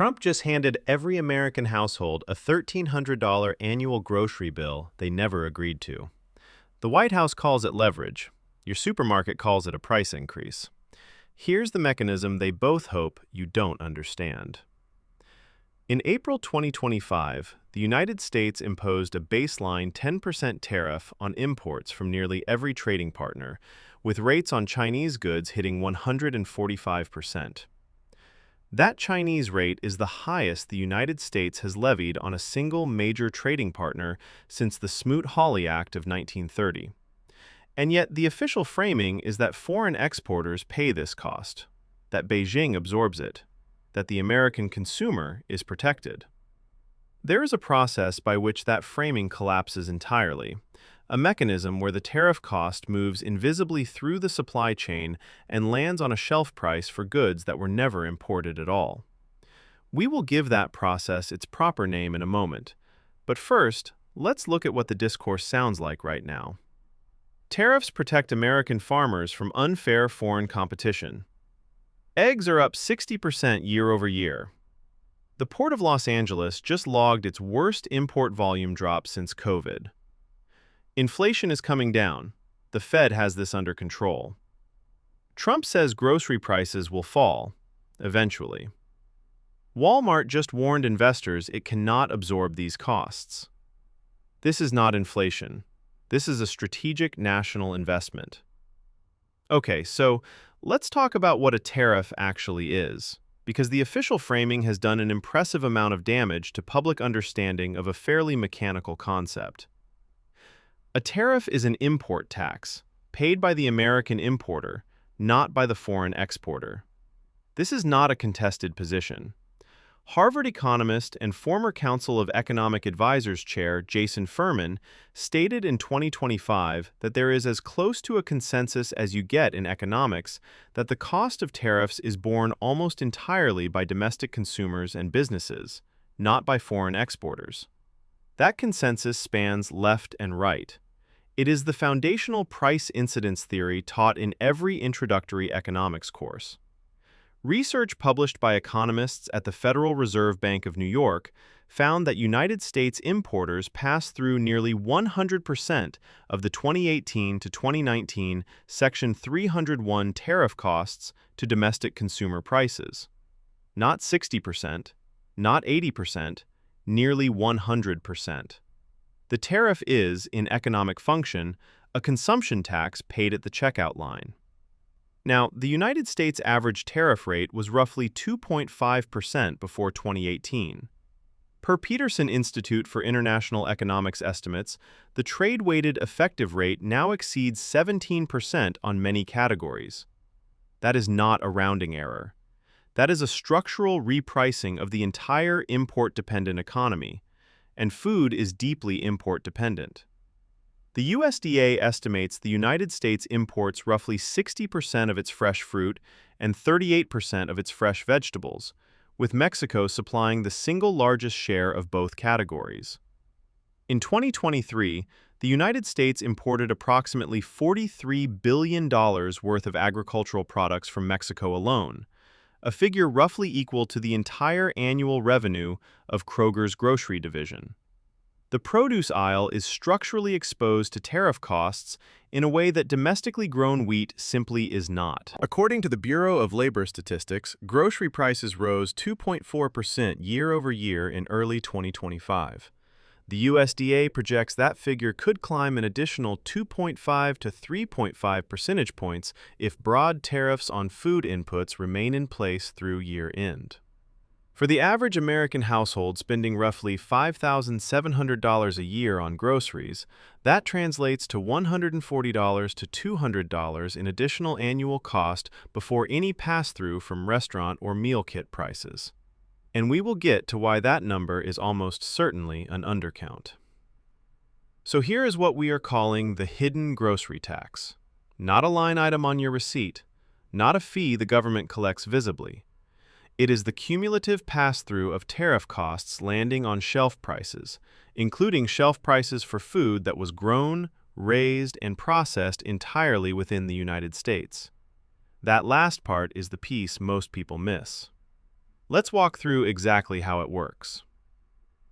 Trump just handed every American household a $1,300 annual grocery bill they never agreed to. The White House calls it leverage. Your supermarket calls it a price increase. Here's the mechanism they both hope you don't understand. In April 2025, the United States imposed a baseline 10% tariff on imports from nearly every trading partner, with rates on Chinese goods hitting 145%. That Chinese rate is the highest the United States has levied on a single major trading partner since the Smoot-Hawley Act of 1930. And yet the official framing is that foreign exporters pay this cost, that Beijing absorbs it, that the American consumer is protected. There is a process by which that framing collapses entirely, a mechanism where the tariff cost moves invisibly through the supply chain and lands on a shelf price for goods that were never imported at all. We will give that process its proper name in a moment, but first, let's look at what the discourse sounds like right now. Tariffs protect American farmers from unfair foreign competition. Eggs are up 60% year over year. The Port of Los Angeles just logged its worst import volume drop since COVID. Inflation is coming down. The Fed has this under control. Trump says grocery prices will fall, eventually. Walmart just warned investors it cannot absorb these costs. This is not inflation. This is a strategic national investment. Okay, so let's talk about what a tariff actually is, because the official framing has done an impressive amount of damage to public understanding of a fairly mechanical concept. A tariff is an import tax, paid by the American importer, not by the foreign exporter. This is not a contested position. Harvard economist and former Council of Economic Advisors chair Jason Furman stated in 2025 that there is as close to a consensus as you get in economics that the cost of tariffs is borne almost entirely by domestic consumers and businesses, not by foreign exporters. That consensus spans left and right. It is the foundational price incidence theory taught in every introductory economics course. Research published by economists at the Federal Reserve Bank of New York found that United States importers passed through nearly 100% of the 2018 to 2019 Section 301 tariff costs to domestic consumer prices. Not 60%, not 80%, nearly 100%. The tariff is, in economic function, a consumption tax paid at the checkout line. Now, the United States average tariff rate was roughly 2.5% before 2018. Per Peterson Institute for International Economics estimates, the trade-weighted effective rate now exceeds 17% on many categories. That is not a rounding error. That is a structural repricing of the entire import-dependent economy, and food is deeply import-dependent. The USDA estimates the United States imports roughly 60% of its fresh fruit and 38% of its fresh vegetables, with Mexico supplying the single largest share of both categories. In 2023, the United States imported approximately $43 billion worth of agricultural products from Mexico alone, a figure roughly equal to the entire annual revenue of Kroger's grocery division. The produce aisle is structurally exposed to tariff costs in a way that domestically grown wheat simply is not. According to the Bureau of Labor Statistics, grocery prices rose 2.4% year over year in early 2025. The USDA projects that figure could climb an additional 2.5 to 3.5 percentage points if broad tariffs on food inputs remain in place through year-end. For the average American household spending roughly $5,700 a year on groceries, that translates to $140 to $200 in additional annual cost before any pass-through from restaurant or meal kit prices. And we will get to why that number is almost certainly an undercount. So here is what we are calling the hidden grocery tax. Not a line item on your receipt, not a fee the government collects visibly. It is the cumulative pass-through of tariff costs landing on shelf prices, including shelf prices for food that was grown, raised, and processed entirely within the United States. That last part is the piece most people miss. Let's walk through exactly how it works.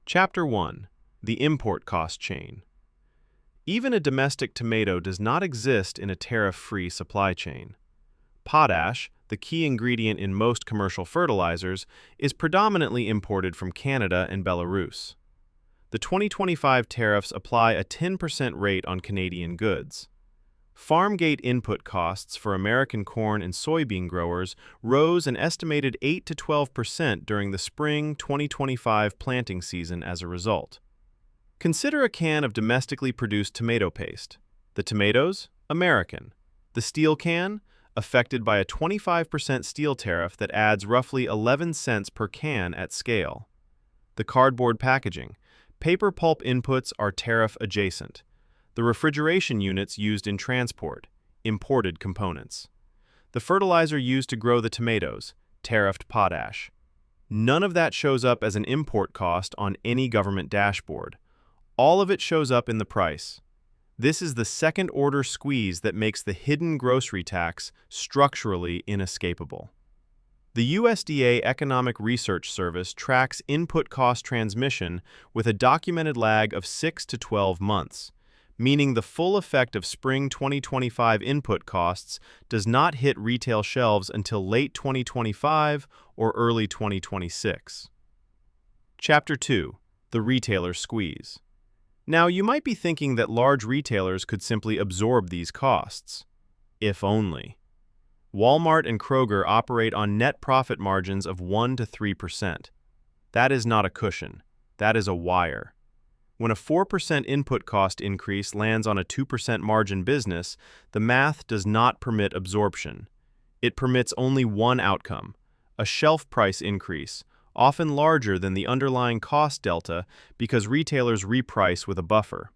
Chapter 1. The Import Cost Chain. Even a domestic tomato does not exist in a tariff-free supply chain. Potash, the key ingredient in most commercial fertilizers, is predominantly imported from Canada and Belarus. The 2025 tariffs apply a 10% rate on Canadian goods. Farm gate input costs for American corn and soybean growers rose an estimated 8 to 12% during the spring 2025 planting season as a result. Consider a can of domestically produced tomato paste. The tomatoes? American. The steel can? Affected by a 25% steel tariff that adds roughly 11 cents per can at scale. The cardboard packaging. Paper pulp inputs are tariff adjacent. The refrigeration units used in transport, imported components. The fertilizer used to grow the tomatoes, tariffed potash. None of that shows up as an import cost on any government dashboard. All of it shows up in the price. This is the second-order squeeze that makes the hidden grocery tax structurally inescapable. The USDA Economic Research Service tracks input cost transmission with a documented lag of 6 to 12 months, meaning the full effect of spring 2025 input costs does not hit retail shelves until late 2025 or early 2026. Chapter 2. The Retailer Squeeze. Now, you might be thinking that large retailers could simply absorb these costs. If only. Walmart and Kroger operate on net profit margins of 1 to 3%. That is not a cushion. That is a wire. When a 4% input cost increase lands on a 2% margin business, the math does not permit absorption. It permits only one outcome, a shelf price increase, often larger than the underlying cost delta because retailers reprice with a buffer.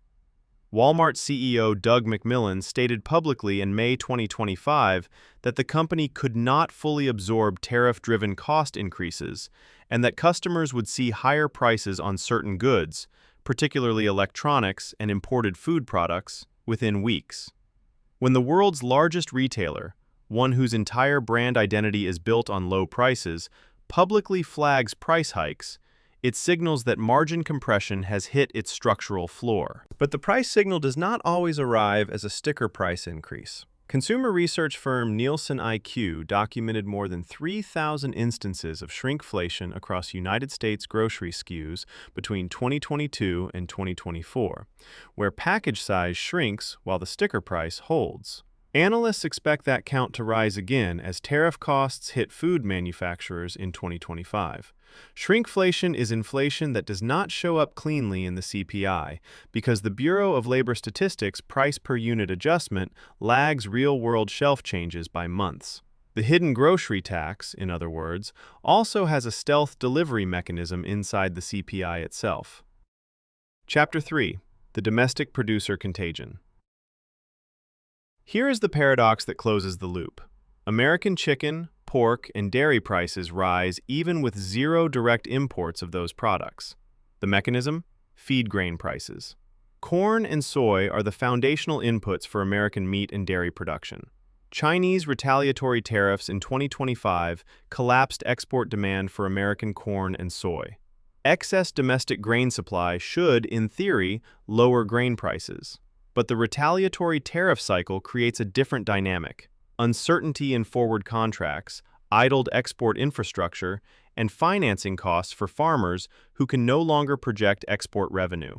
Walmart CEO Doug McMillon stated publicly in May 2025 that the company could not fully absorb tariff-driven cost increases and that customers would see higher prices on certain goods, particularly electronics and imported food products, within weeks. When the world's largest retailer, one whose entire brand identity is built on low prices, publicly flags price hikes, it signals that margin compression has hit its structural floor. But the price signal does not always arrive as a sticker price increase. Consumer research firm Nielsen IQ documented more than 3,000 instances of shrinkflation across United States grocery SKUs between 2022 and 2024, where package size shrinks while the sticker price holds. Analysts expect that count to rise again as tariff costs hit food manufacturers in 2025. Shrinkflation is inflation that does not show up cleanly in the CPI because the Bureau of Labor Statistics price per unit adjustment lags real-world shelf changes by months. The hidden grocery tax, in other words, also has a stealth delivery mechanism inside the CPI itself. Chapter 3. The Domestic Producer Contagion. Here is the paradox that closes the loop. American chicken, pork, and dairy prices rise even with zero direct imports of those products. The mechanism? Feed grain prices. Corn and soy are the foundational inputs for American meat and dairy production. Chinese retaliatory tariffs in 2025 collapsed export demand for American corn and soy. Excess domestic grain supply should, in theory, lower grain prices. But the retaliatory tariff cycle creates a different dynamic. Uncertainty in forward contracts, idled export infrastructure, and financing costs for farmers who can no longer project export revenue.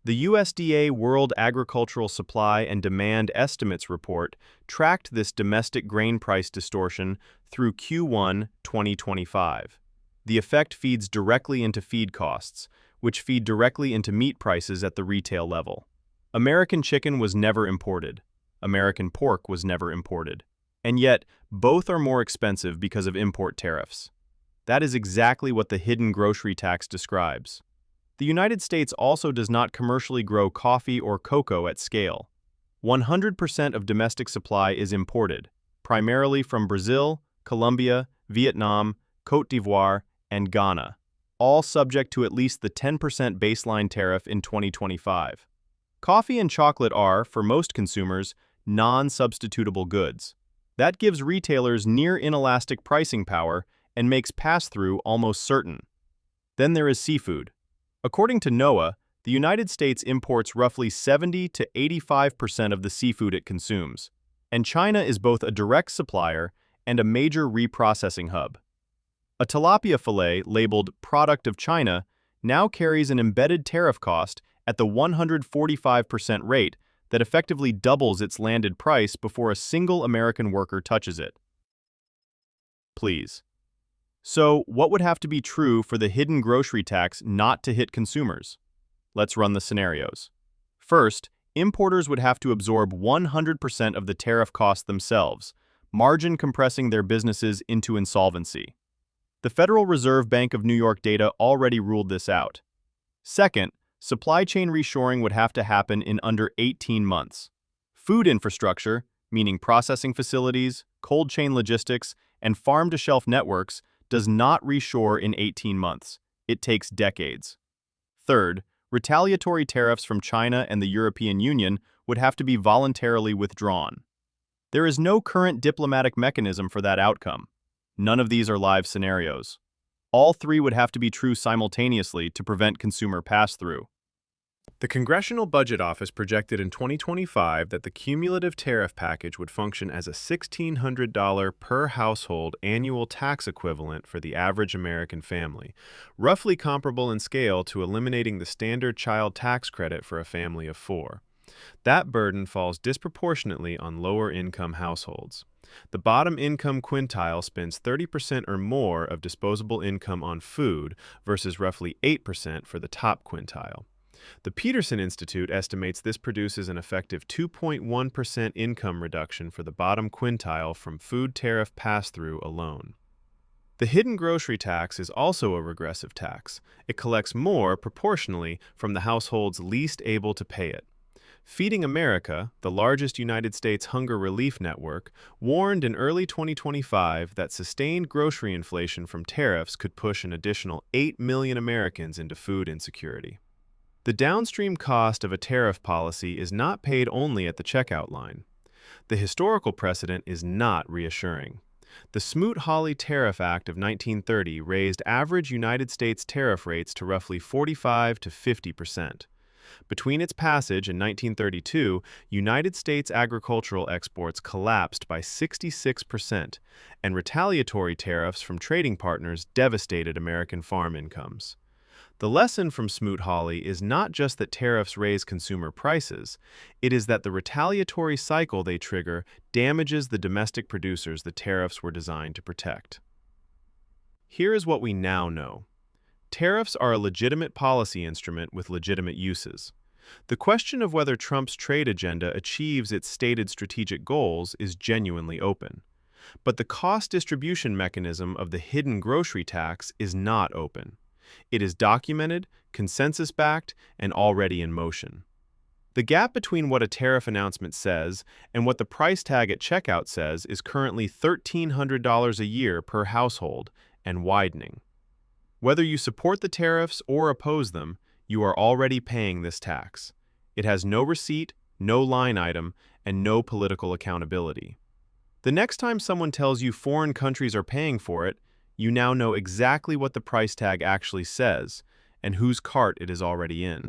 The USDA World Agricultural Supply and Demand Estimates report tracked this domestic grain price distortion through Q1 2025. The effect feeds directly into feed costs, which feed directly into meat prices at the retail level. American chicken was never imported. American pork was never imported. And yet, both are more expensive because of import tariffs. That is exactly what the hidden grocery tax describes. The United States also does not commercially grow coffee or cocoa at scale. 100% of domestic supply is imported, primarily from Brazil, Colombia, Vietnam, Côte d'Ivoire, and Ghana, all subject to at least the 10% baseline tariff in 2025. Coffee and chocolate are, for most consumers, non-substitutable goods. That gives retailers near inelastic pricing power and makes pass-through almost certain. Then there is seafood. According to NOAA, the United States imports roughly 70 to 85% of the seafood it consumes, and China is both a direct supplier and a major reprocessing hub. A tilapia fillet labeled "Product of China" now carries an embedded tariff cost at the 145% rate that effectively doubles its landed price before a single American worker touches it. Please. So, what would have to be true for the hidden grocery tax not to hit consumers? Let's run the scenarios. First, importers would have to absorb 100% of the tariff cost themselves, margin compressing their businesses into insolvency. The Federal Reserve Bank of New York data already ruled this out. Second, supply chain reshoring would have to happen in under 18 months. Food infrastructure, meaning processing facilities, cold chain logistics, and farm-to-shelf networks, does not reshore in 18 months. It takes decades. Third, retaliatory tariffs from China and the European Union would have to be voluntarily withdrawn. There is no current diplomatic mechanism for that outcome. None of these are live scenarios. All three would have to be true simultaneously to prevent consumer pass-through. The Congressional Budget Office projected in 2025 that the cumulative tariff package would function as a $1,600 per household annual tax equivalent for the average American family, roughly comparable in scale to eliminating the standard child tax credit for a family of 4. That burden falls disproportionately on lower-income households. The bottom-income quintile spends 30% or more of disposable income on food versus roughly 8% for the top quintile. The Peterson Institute estimates this produces an effective 2.1% income reduction for the bottom quintile from food tariff pass-through alone. The hidden grocery tax is also a regressive tax. It collects more proportionally from the households least able to pay it. Feeding America, the largest United States hunger relief network, warned in early 2025 that sustained grocery inflation from tariffs could push an additional 8 million Americans into food insecurity. The downstream cost of a tariff policy is not paid only at the checkout line. The historical precedent is not reassuring. The Smoot-Hawley Tariff Act of 1930 raised average United States tariff rates to roughly 45 to 50%. Between its passage in 1932, United States agricultural exports collapsed by 66%, and retaliatory tariffs from trading partners devastated American farm incomes. The lesson from Smoot-Hawley is not just that tariffs raise consumer prices, it is that the retaliatory cycle they trigger damages the domestic producers the tariffs were designed to protect. Here is what we now know. Tariffs are a legitimate policy instrument with legitimate uses. The question of whether Trump's trade agenda achieves its stated strategic goals is genuinely open. But the cost distribution mechanism of the hidden grocery tax is not open. It is documented, consensus-backed, and already in motion. The gap between what a tariff announcement says and what the price tag at checkout says is currently $1,300 a year per household and widening. Whether you support the tariffs or oppose them, you are already paying this tax. It has no receipt, no line item, and no political accountability. The next time someone tells you foreign countries are paying for it, you now know exactly what the price tag actually says and whose cart it is already in.